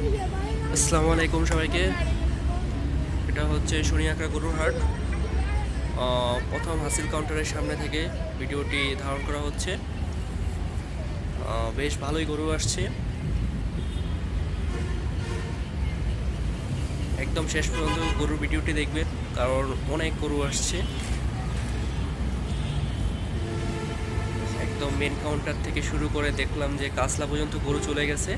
আসসালামু আলাইকুম সবাইকে। এটা হচ্ছে শনিয়াকড়া গরুর হাট। প্রথম হাসিল কাউন্টারের সামনে থেকে ভিডিওটি ধারণ করা হচ্ছে। বেশ ভালোই গরু আসছে, একদম শেষ পর্যন্ত গরুর ভিডিওটি দেখবেন, কারণ অনেক গরু আসছে। একদম মেন কাউন্টার থেকে শুরু করে দেখলাম যে কাসলা পর্যন্ত গরু চলে গেছে।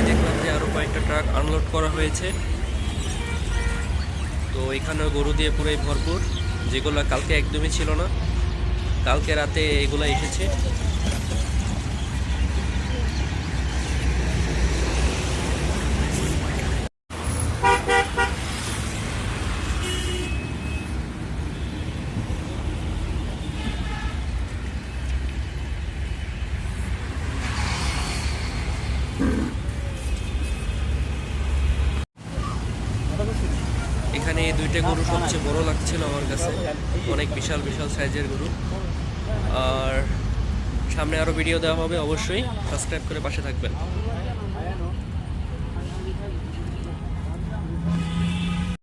দেখলাম যে আরো কয়েকটা ট্রাক আনলোড করা হয়েছে। তো এখানে গরু দিয়ে পুরাই ভরপুর, যেগুলো কালকে একদমই ছিল না, কালকে রাতে এগুলো এসেছে। এখানে এই দুইটা গরু সবচেয়ে বড় লাগছিল আমার কাছে, অনেক বিশাল বিশাল সাইজের গরু। আর সামনে আরও ভিডিও দেওয়া হবে, অবশ্যই সাবস্ক্রাইব করে পাশে থাকবেন।